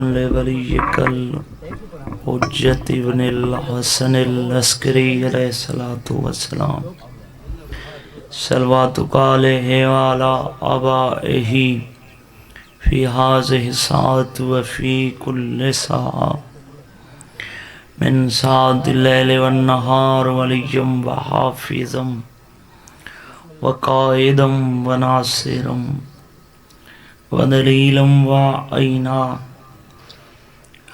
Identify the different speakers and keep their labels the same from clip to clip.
Speaker 1: لوليك الحجة ابن الحسن العسكري عليه الصلاة والسلام صلواتك عليه وعلى آبائه في هذه الساعة وفي كل ساعة من ساعة الليل والنهار وليا وحافظا وقائدا وناصرا ودليلا وعينا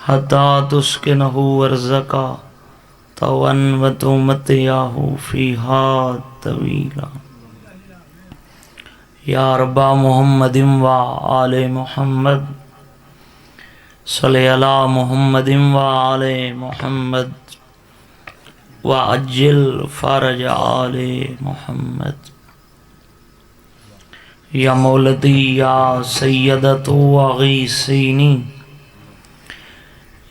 Speaker 1: حتى تسكنه ورزقا طوعا وتمتعه فيها طويلا یا رب محمد وآل محمد صلی علی محمد وآل محمد وعجل فرج آل محمد یا مولدی یا سیدت وغیثینی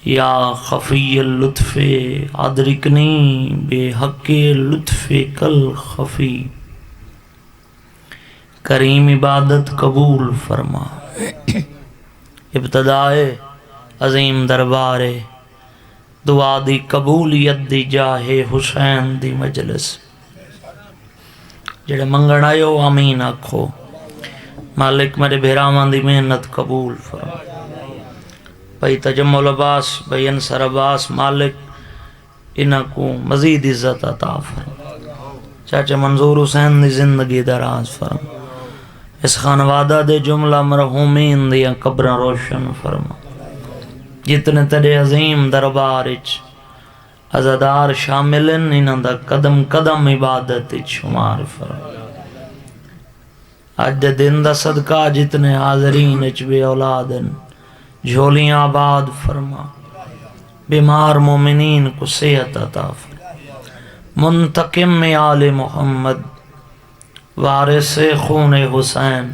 Speaker 1: یا خفی اللطف ادرکنی بے حق لطف کل خفی کریم عبادت قبول فرما ابتدائے عظیم دربار دعا دی قبولیت دی جاہ حسین دی مجلس جڑے منگن آئیو آمین آکھو مالک میرے بھیرامان دی محنت قبول فرما بھائی تجمل عباس بھائی انصر عباس مالک انہاں کو مزید عزت عطا فرما چاچا منظور حسین دی زندگی دراز فرما اس خانوادہ دے جملہ مرحومین دیا قبرہ روشن فرما جتنے تیرے عظیم دربارچ عزادار شاملن انہاں دا قدم قدم عبادت شمار فرما آج دے دن دا صدقہ جتنے حاضرین اچ بے اولادن جھولیاں آباد فرما بیمار مومنین کو صحت عطا فرما منتقم میں آل محمد وارث خون حسین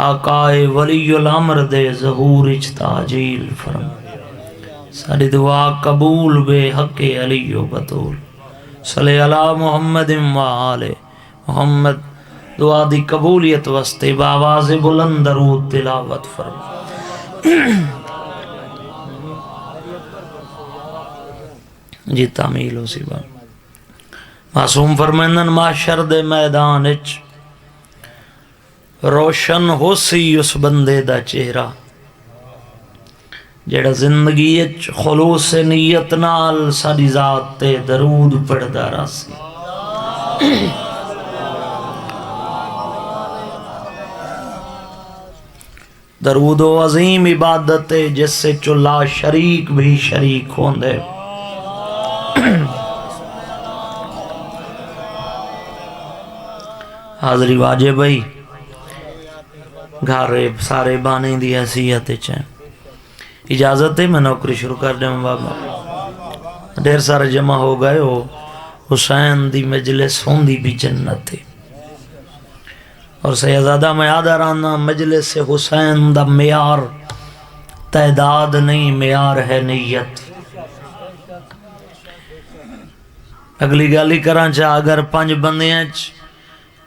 Speaker 1: آقائے ولی الامر دے ظہور اچ تاجیل فرما ساری دعا قبول بے حق علی و بطول صلی علی محمد و آل محمد دعا دی قبولیت واسطے بآواز بلند درود تلاوت فرما جی تعمیل ہو سی بات معصوم فرمائندن معاشر دے میدان اچ روشن ہو سی اس بندے دا چہرہ جڑا زندگی اچ خلوص نیت نال ساری ذات تے درود پڑھدا راسی درود و عظیم عبادت جس سے چلا شریک بھی شریک ہوندے حاضری واجب بھائی گھارے سارے بانے دی حیثیت چاہیں اجازت ہے میں نوکری شروع کر دیں بابا دیر سارے جمع ہو گئے ہو حسین دی مجلس ہوندی بھی جنت ہے اور سیدزادہ میں یاد آرانا مجلس حسین دا معیار تعداد نہیں معیار ہے نیت اگلی گالی کران چاہ اگر 5 بندیاں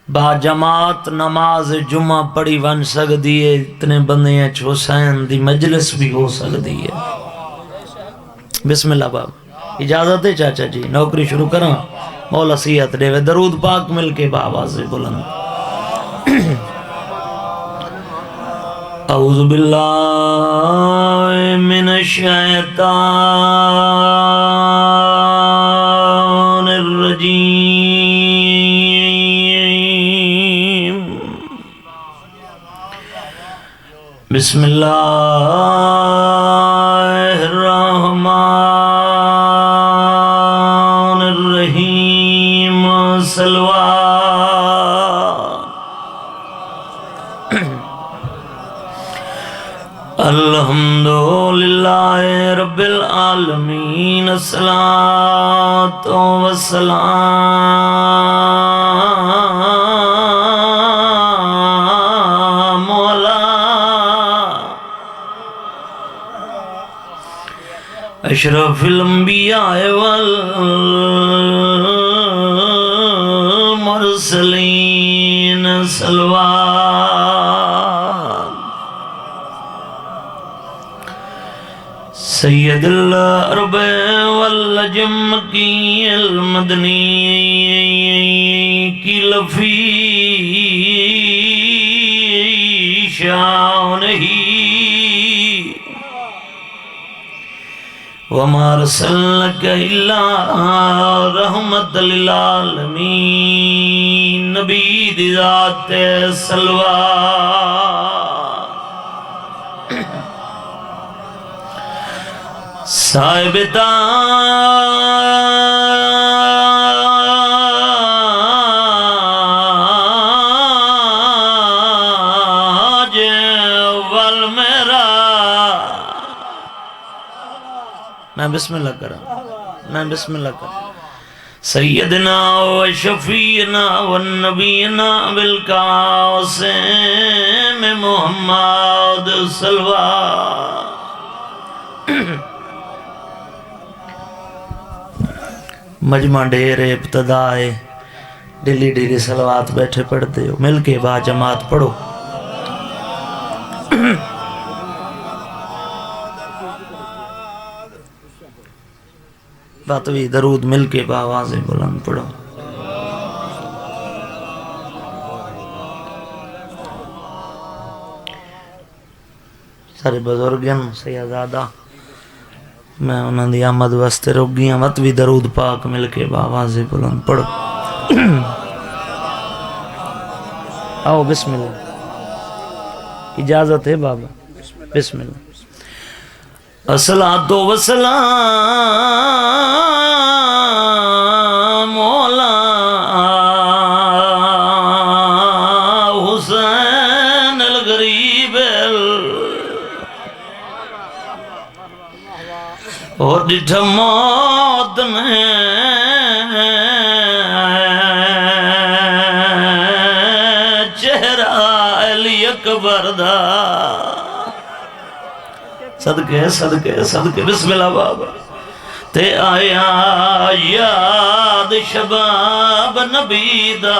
Speaker 1: با جماعت نماز جمعہ پڑھی ون سکتی ہے اتنے بندیاں حسین دی مجلس بھی ہو سکتی ہے بسم اللہ باب اجازت ہے چاچا جی نوکری شروع کریں مولا صحت دے درود پاک مل کے بآواز بلند اعوذ باللہ من الشیطان الرجیم بسم اللہ الرحمن الرحیم صلوات الحمدللہ رب العالمین الصلاۃ والسلام علی اشرف الانبیاء والمرسلین صلوات سید العرب والعجم کی المدنی کی لفی شان ہی وما ارسلناک الا رحمت للعالمین نبی دی ذات سلوہ صاحب تاج والمیرا میں بسم اللہ کرا سیدنا و شفیعنا و نبینا بالقاسم محمد صلوہ مجمع ڈھیر ابتدائے ڈیلی صلوات بیٹھے پڑھتے ہو مل کے با جماعت پڑھو باتوی درود مل کے با آوازیں بلند پڑھو سارے بزرگن سیدادہ میں انہوں نے آمد واسطے رک گیا مت بھی درود پاک مل کے باوازِ بلند پڑھو آؤ بسم اللہ اجازت ہے بابا بسم اللہ الصلاۃ والسلام مولا حسین الغریب اور ڈٹھا موت نے چہرہ علی اکبر دا صدقے بسم اللہ بابا تے آیا یاد شباب نبی دا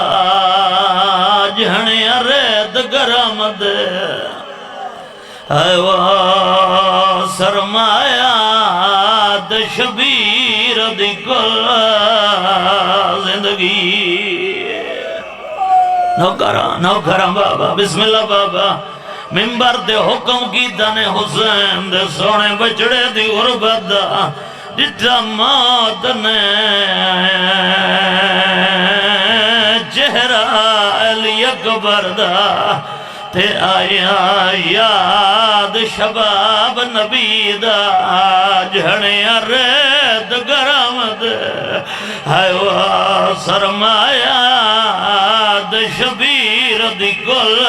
Speaker 1: جہنے رید گرامد ایوہ سرمایہ شبیر دی کل زندگی نوکرہ بابا بسم اللہ بابا ممبر دے حکم کی دانے حسین دے سونے بچڑے دی غربت دا جتا موت نے چہرہ علی اکبر دا تے آیا یاد شباب نبی دا جھڑے رید گرامد ہائیوہ سرمایہ شبیر دی کل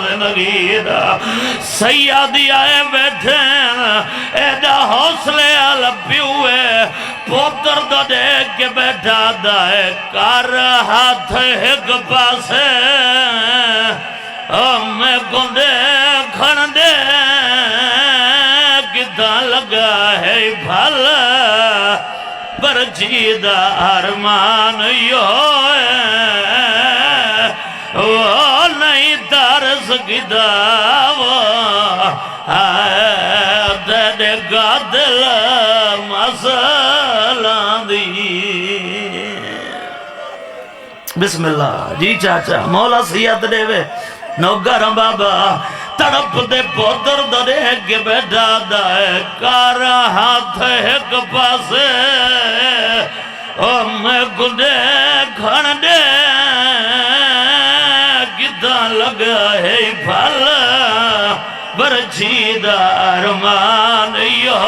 Speaker 1: زندگی دا سیادی آئے بیٹھے ایڈا حوصلے لپیوے پوتر دا دیکھ کے بیٹھا دائے کار ہاتھ ایک پاسے میں گندے کھن دے کتنا لگا ہے پھل برچیدہ ارمان یو وہ نہیں ترس کتا وہ دے گا دل مسلان دی بسم اللہ جی چاچا مولا سید دے وے نوگر بابا تڑپ دے پوتر دے کے بیٹھا دائے کار ہاتھ ایک پاسے میں گندے کھن دے کتا لگا ہے پھل برچیدہ ارمان یو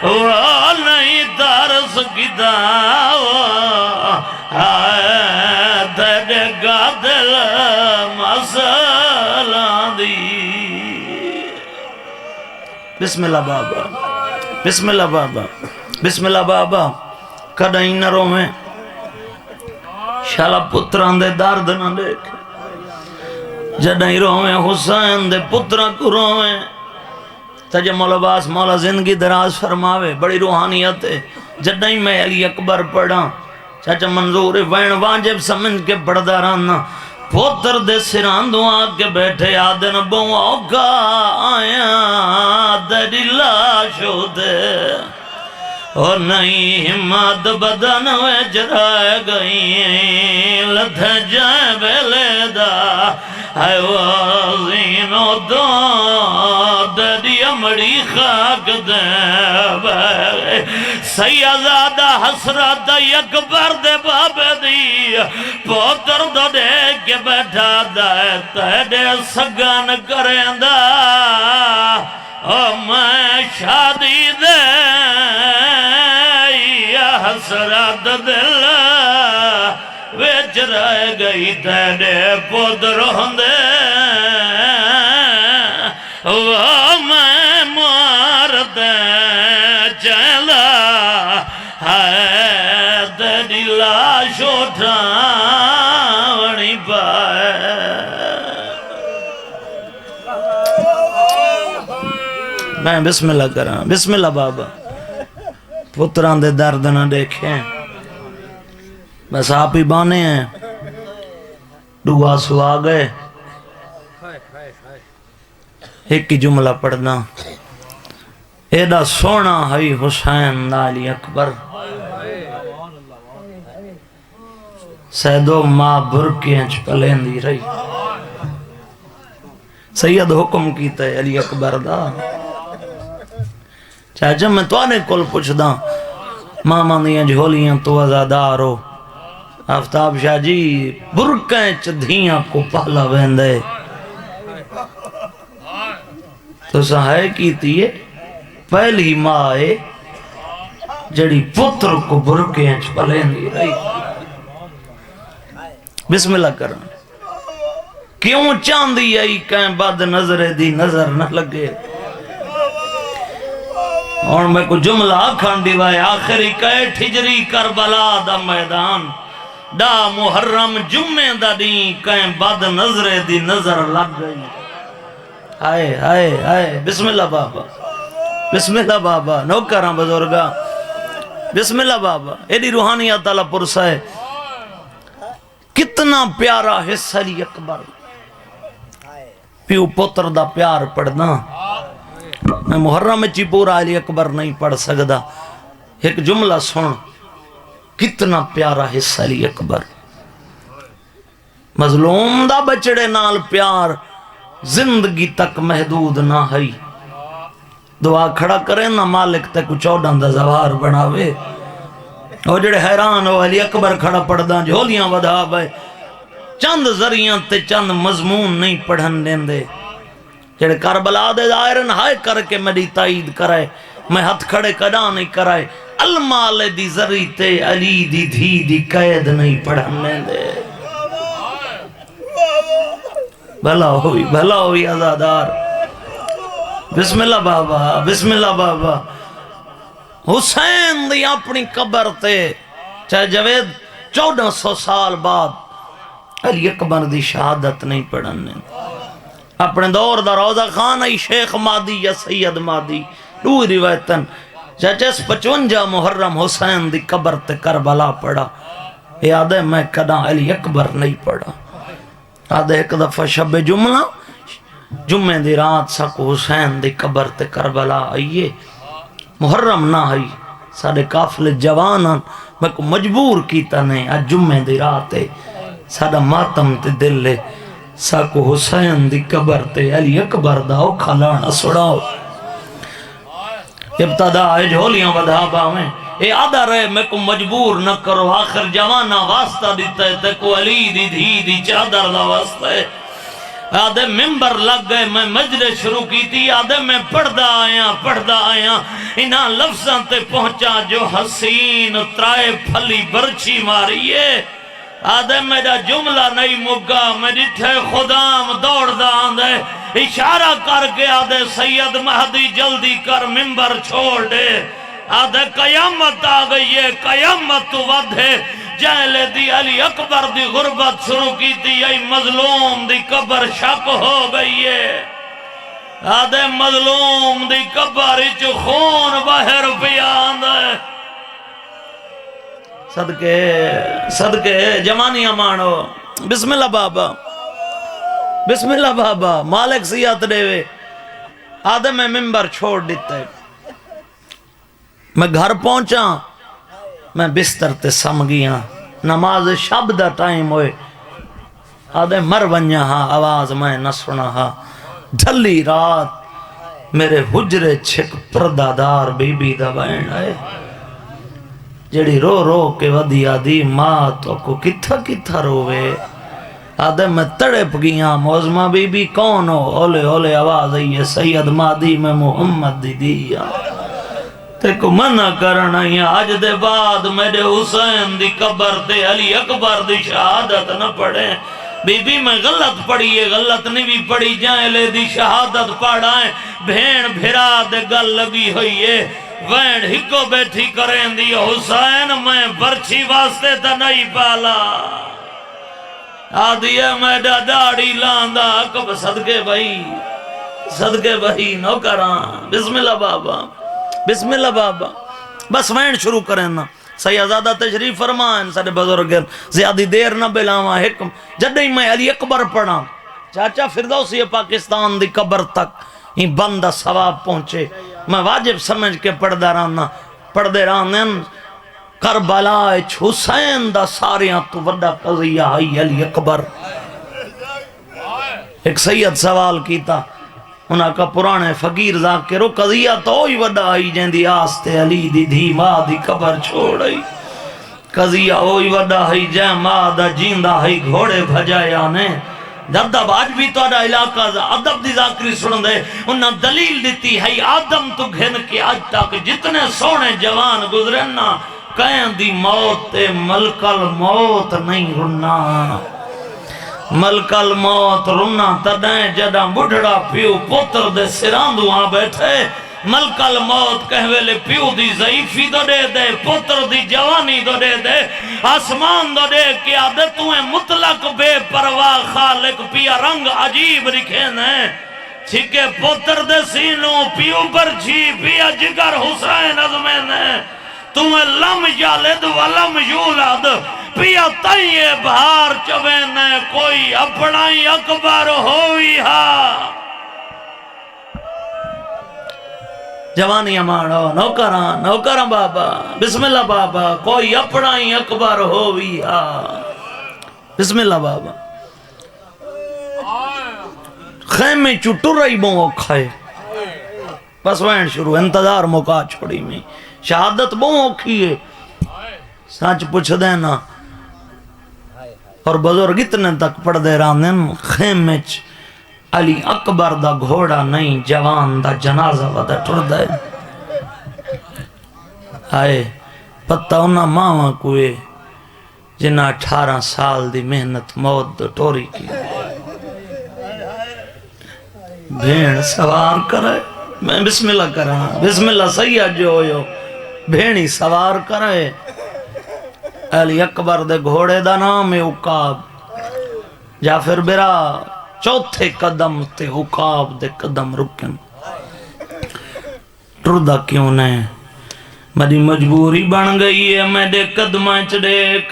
Speaker 1: وہ نہیں ترس کتا دے گا دل مسلان دی بسم اللہ بابا بسم اللہ بابا بسم اللہ بابا کدائیں نہ رویں شالا پتران دے دارد نہ دیکھ جدائیں رویں حسین دے پتران کو رویں تجھے مولا باس مولا زندگی دراز فرماوے بڑی روحانیت ہے جدائیں میں علی اکبر پڑھا چاچا منظور وین واجب سمجھ کے پڑھدا رہنا پوتر دے سران دعا کے بیٹھے آدن بہو اوکا آیا او نہیں ہمت بدن وچ رہ گئی لتھ جائے بیلے دا ہے وازینو دو دری امڑی خاک دے بے سیدادہ حسرت اکبر دے بابے دی پوتر دو دیکھ کے بیٹھا دائے تیڑے سگن کریں دا او میں شادی دے یا حسرت دل ویچ رہ گئی تیڑے پوتر ہوندے وہ میں مار دے چلا ہے تیری لاش اٹھاونی پائے میں بسم اللہ کراں بسم اللہ بابا پتران دے درد نہ دیکھیں بس آپ ہی بانے ہیں دعا سوا گئے ایک ہی جملہ پڑھنا ایڈا سونا ہے حسین علی اکبر سیدو ماں برکیں چپلیں دی رہی سید حکم کیتا ہے علی اکبر دا چاچا میں تو آنے کل پوچھ دا ماما دیاں جھولیاں تو ازادارو آفتاب شاہ جی برکیں چدھیاں کو پہلا ویندے تو سہائے کیتی ہے پہلی ماں ہے جڑی پتر کو برکیں چپلیں دی رہی بسم اللہ کرنا کیوں چاندی آئی کہیں بعد نظر دی نظر نہ لگے اور میں کو جملہ آکھان دیوائے آخری کہے ٹھجری کربلا دا میدان دا محرم جمعہ دا دیں کہیں بعد نظر دی نظر لگ گئی آئے آئے آئے بسم اللہ بابا بسم اللہ بابا نوکراں بزرگا بسم اللہ بابا ایڈی روحانیت اللہ پرسا ہے کتنا پیارا حصہ علی اکبر پیو پتر دا پیار پڑھنا میں محرم چی پورا علی اکبر نہیں پڑھ سکتا ایک جملہ سن کتنا پیارا حصہ علی اکبر مظلوم دا بچڑے نال پیار زندگی تک محدود نہ ہے دعا کھڑا کریں نہ مالک تے کچھ اوڈان دا زوار بناوے اور جڑے حیران ہو علی اکبر کھڑا پڑھداں جھولیاں ودا بھائی چند ذریعہ تے چند مضمون نہیں پڑھن دیں دے جڑے کربلا دے دائرن ہائے کر کے میری تائید کرائے میں ہتھ کھڑے کدا نہیں کرائے المال دی ذری تے علی دی دھی دی قید نہیں پڑھن دے بھلا ہوئی ازادار بسم اللہ بابا بسم اللہ بابا حسین دی اپنی قبر تے چاہے جوید 1400 سال بعد علی اکبر دی شہادت نہیں پڑھنے اپنے دور دا روضہ خان ای شیخ مادی یا سید مادی دو روایتن چاچس 55 محرم حسین دی قبر تے کربلا پڑھا یاد ہے میں کدا علی اکبر نہیں پڑھا یاد ہے ایک دفعہ شب جمعہ جمعہ دی رات ساکو حسین دی قبر تے کربلا آئیے محرم نہ آئی ساڑے قافل جوانان میں کو مجبور کیتا نہیں آج جمعہ دی رات ہے ساڑا ماتم تے دل لے ساکو حسین دی قبر تے علی اکبر داؤ کھلانا سڑاؤ ابتدا آئے جھولیاں ودھابا میں اے آدھا رہے میں کو مجبور نہ کرو آخر جوانا واسطہ دیتا ہے تے کو علی دی دھی دی چادر دا واسطہ ہے آدھے ممبر لگ گئے میں مجلس شروع کی تھی آدھے میں پڑھدا آیا انہاں لفظاں تے پہنچا جو حسین ترائے پھلی برچی ماری ہے آدھے میرا جملہ نہیں مگا میں ڈٹھے خدام دوڑ دا آندھے اشارہ کر کے آدھے سید مہدی جلدی کر ممبر چھوڑ دے آدھے قیامت آ گئی ہے قیامت تو ودھے جہلے دی علی اکبر دی غربت شروع کی تھی ای مظلوم دی قبر شک ہو گئی ہے آدھے مظلوم دی قبر اچ خون باہر پیاند ہے صدقے جمانیاں مانو بسم اللہ بابا بسم اللہ بابا مالک سیات دے وے آدھے میں ممبر چھوڑ دیتا ہے میں گھر پہنچا میں بستر تے سم گیا نماز شب دا ٹائم ہوئے آدھے مر ونیا ہاں آواز میں نہ سنا ہاں ڈھلی رات میرے حجرے چھک پردادار بی بی دا بین آئے جڑی رو رو کے ودی آدھی ماں تو کو کتھا کتھا روے آدھے میں تڑپ گیا موزمہ بی بی کون ہو اولے اولے آواز آئی سید مادی میں محمد دی دیا تے کو منع کرنا یا آج دے بعد میرے حسین دی قبر تے علی اکبر دی شہادت نہ پڑھیں بی بی میں غلط پڑھیے غلط نہیں بھی پڑھی جائیں لے دی شہادت پڑھائیں بھین بھرا دے گل لگی ہوئی ہے وینڈ ہکو بیٹھی کریں دی حسین میں برچی واسطے تا نہیں پالا آدھی ہے میں ڈاڑی لاندہ کب صدقے بھائی نو کران بسم اللہ بابا بسم اللہ بابا بس وین شروع کریں نا سیدزادہ تشریف فرمائیں سارے بزرگن زیادی دیر نہ بلاواں حکم جدہی میں علی اکبر پڑھا چاچا فردوسی پاکستان دی قبر تک ہی بندہ ثواب پہنچے میں واجب سمجھ کے پڑھدے رہنا کربلا حسین دا ساریاں تو وڈا قضیہ ہے علی اکبر ایک سید سوال کیتا انہاں کا پرانے فقیر ذاکرو قضیہ تو ہی وڈا آئی جیندی آستے علی دی دھی ماں دی قبر چھوڑائی قضیہ ہوئی وڈا آئی جائے ماں دا جیندہ آئی گھوڑے بھجائے آنے دردب آج بھی تو اڈا علاقہ عدب دی ذاکری سن دے انہاں دلیل دیتی ہے آدم تو گھن کے آج تک جتنے سونے جوان گزرنا کہیں دی موت تے ملک الموت نہیں رنا ملک الموت رنا تدائیں جدہ بڑھڑا پیو پتر دے سراندو آن بیٹھے ملک الموت کہوے پیو دی ضعیفی دو دے دے پتر دی جوانی دو دے دے آسمان دو دے کہ عادتویں مطلق بے پرواہ خالق پیا رنگ عجیب رکھیں ہیں چھکے پتر دے سینوں پیو برچی پیا جگر حسین عظمین ہیں تمہیں لم جالد ولم یولد پیا تائیے بہار چوینے کوئی اپنائی اکبر ہوئی ہا جوانی امانو نوکران بابا بسم اللہ بابا کوئی اپنائی اکبر ہوئی ہا بسم اللہ بابا خیمے چٹر رہی بوں کھائے بس وین شروع انتظار موقع چھوڑی میں شہادت بہت اوکھی ہے سانچ پوچھ دینا اور بزرگ اتنے تک پڑھ دے رہا خیمچ علی اکبر دا گھوڑا نہیں جوان دا جنازہ ودا ٹر دے آئے پتہ انہا ماما کوئے جنہ 18 سال دی محنت موت ٹوری کی بھین سوار کرے میں بسم اللہ کرا بسم اللہ سیاد جو ہوئے بھینی سوار کرے علی اکبر دے گھوڑے دا نام عقاب جعفر برا چوتھے قدم تے عقاب دے قدم رکن ٹردہ کیوں نے میری مجبوری بن گئی ہے میں دے قدمہ چڑیک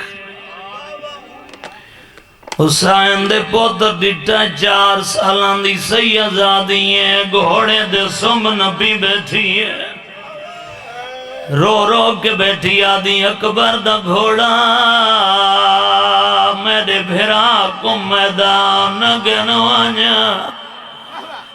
Speaker 1: حسین دے پوتر ڈٹا 4 سالان دی سیدزادی ہے گھوڑے دے سمب نبی بیٹھی ہے رو رو کے بیٹھی آدھی اکبر دا گھوڑا میرے بھرا کو میدان گنوانیا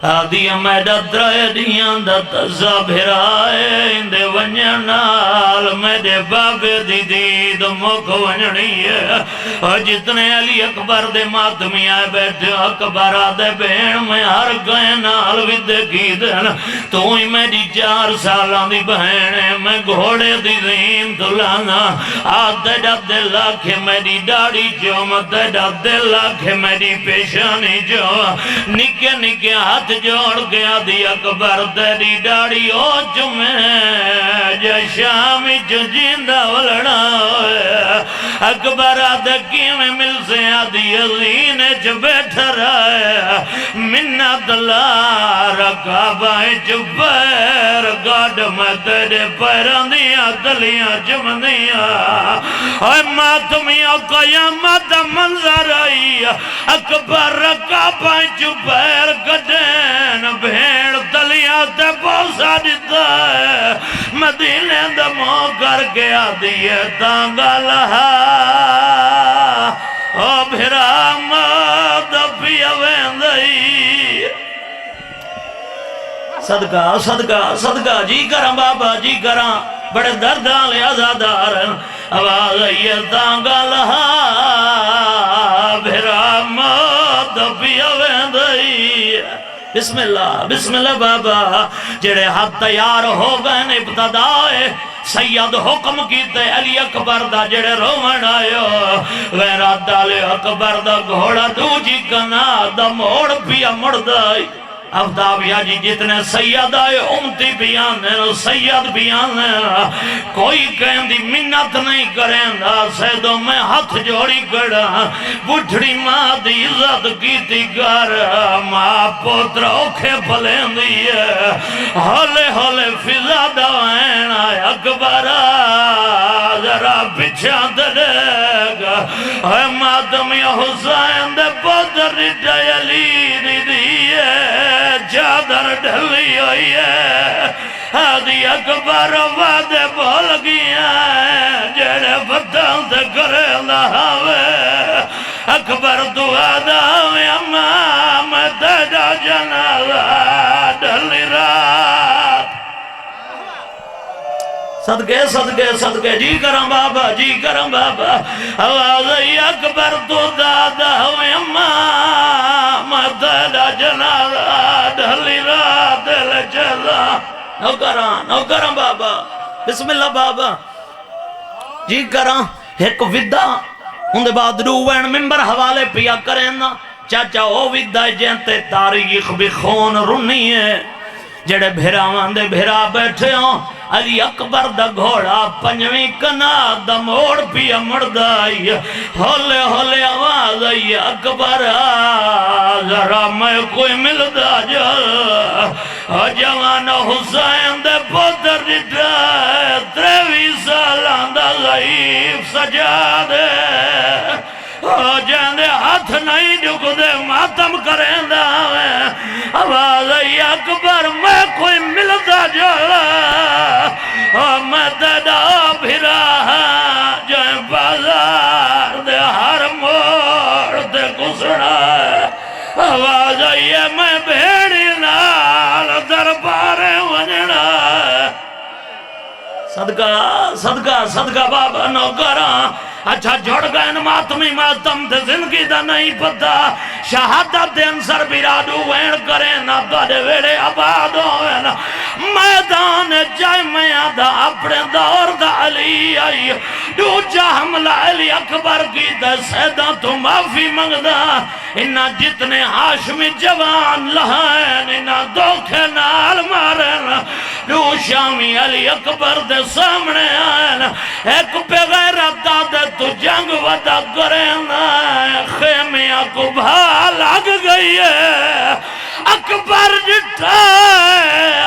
Speaker 1: آدھی میڈا درائے دیاں دا تزا بھرائے اندے ونجنال میرے بابے دی دید موک ونجنی ہے اور جتنے علی اکبر دے ماتمی آئے بیٹھے اکبر آدھے بہن میں ہر گئے نال ودے کی دن تو ہی میری 4 سالان دی بہن ہے میں گھوڑے دی زین دلانا آدھے ڈا دل آکھے میری ڈاڑی جو مدھے ڈا دل آکھے میری پیشانی جو نکے نکے ہاتھ جوڑ گیا دی اکبر تیری ڈاڑی او جمعے جا شامی جو جیندہ ولڑا ہوئے اکبر آدھکی میں مل سے آدھی عزین جو بیٹھا رہا منت لا رکابائیں جو پیر گاڑ میں تیرے پیران دیا دلیاں جمنیاں اے ماتمیاں قیامت منظر آئی اکبر رکابائیں جو پیر گڑیں وین بھیڑ تلیاں تے بوسا دیتا ہے مدینے دمو کر کے آدھی تانگا لہا او بھرا ماد پیا ویندئی صدقہ صدقہ صدقہ جی کراں بابا جی کراں بڑے درداں لے آزادار آواز آئیے تانگا لہا بھرا ماد پیا ویندئی بسم اللہ بابا جڑے ہاتھ تیار ہو گئے نے ابتدائے سید حکم کیتے علی اکبر دا جڑے رومن آئیو غیرات دالے اکبر دا گھوڑا دو جی کنا دا موڑ پیا مردائی افتابیہ جی جتنے سید آئے امتی بھی آنے سید بھی آنے کوئی کہیں دی منت نہیں کریں دا سیدوں میں ہاتھ جوڑی کڑا بڑھڑی ماں دی عزت کی تھی کر ماں پوتر اوکھے پلیں دیئے ہولے ہولے فضا دوائن آئے اکبر ذرا پچھا دے گا اے مادمی حسین دے پوتر ریٹا علی دی دیئے چادر ڈھلی ہوئی ہے آدھی اکبر وعدے بھول گیا ہے جڑے بدل دے کرے لہاوے اکبر دعا داوے امام تیجا جنازہ ڈھلی رات صدقے صدقے صدقے جی کرم بابا جی کرم بابا آواز اکبر تو دادا ہوئے امام تیجا جنازہ ڈھلی رات دل چلا نو کرم بابا بسم اللہ بابا جی کرم ایک ودا ان دے بعد روین ممبر حوالے پیا کریں نا چاچا او ودا جنتے تاریخ بھی خون رنی ہے جڑے بھیراوان دے بھیرا بیٹھے ہوں علی اکبر دا گھوڑا پنجویں کنا دا موڑ پیا مردائی ہولے ہولے آواز آئی اکبر ذرا میں کوئی ملدا جل جوان حسین دے پوتر ڈٹا 23 سالان دا ضعیف سجادے جاندے ہاتھ نہیں ڈک دے ماتم کریں دا آواز ای اکبر میں کوئی ملدا جلا میں تیدا بھرا جائیں بازار دے ہر موڑ دے گزرنا آواز ای میں بھیڑی نال دربارے ونجنا صدقہ صدقہ صدقہ بابا نو کراں اچھا جڑ گئے ماتمی ماتم دے زندگی دا نہیں پتا شہادت دے انصر بیرادو وین کریں نا دے ویڑے آباد ہوئے نا میدان جائے میاں دا اپنے دور دا علی آئی دو جا حملہ علی اکبر کی دے سیدہ تو معافی منگدا انہا جتنے ہاشمی جوان لہائیں انہا دوکھے نال مارن دو شامی علی اکبر دے سامنے آئین ایک پہ غیرت دا دے تو جنگ ودا کریں خیمیاں کو بھا لگ گئی ہے اکبر جٹھا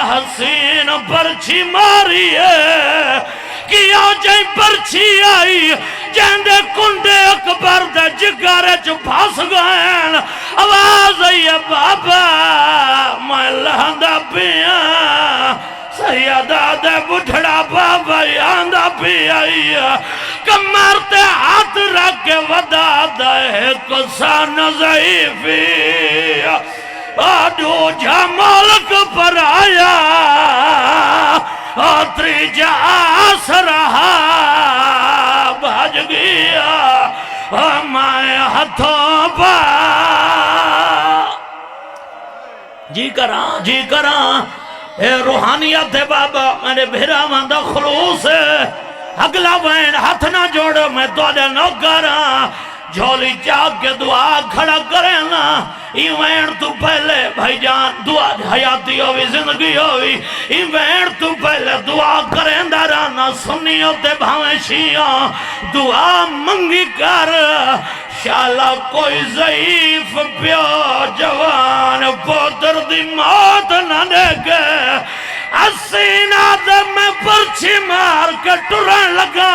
Speaker 1: حسین پرچھی ماری ہے کیا جائیں پرچھی آئی جہندے کنڈے اکبر دے جگارے جو پھاس گئیں آواز آئی ہے بابا میں لہندہ پیاں سیدہ دے بڑھڑا بابا یاندہ پی آئی کمر تے ہاتھ رکھ کے ودا دے کسان ضعیفی آدھو جا ملک پر آیا آتری جا آس رہا بھاج گیا میں ہتھوں پا جی کراں اے روحانیت ہے بابا میرے بھیرا ماندہ خلوص ہے اگلا وین ہاتھ نہ جوڑو میں تو دے نوکراں جھولی چاک کے دعا کھڑا کریں نا ایوین تو پہلے بھائی جان دعا حیاتی ہوئی زندگی ہوئی ایوین تو پہلے دعا کریں دارانا سنیوں تے بھاویں شیعوں دعا منگی کر شالا کوئی ضعیف پیو جوان پوتر دی موت نہ دیکھے اسینہ دے میں پرچھی مار کے ٹرن لگا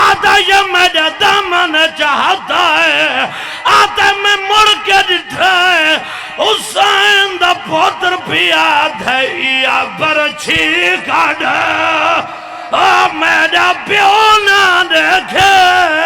Speaker 1: آدھا یہ میرے دامن چاہتا ہے آدھا میں مڑ کے ڈٹھائے حسین دا پوتر پیا دھیا برچھی کھڑ میرا پیو نہ دیکھے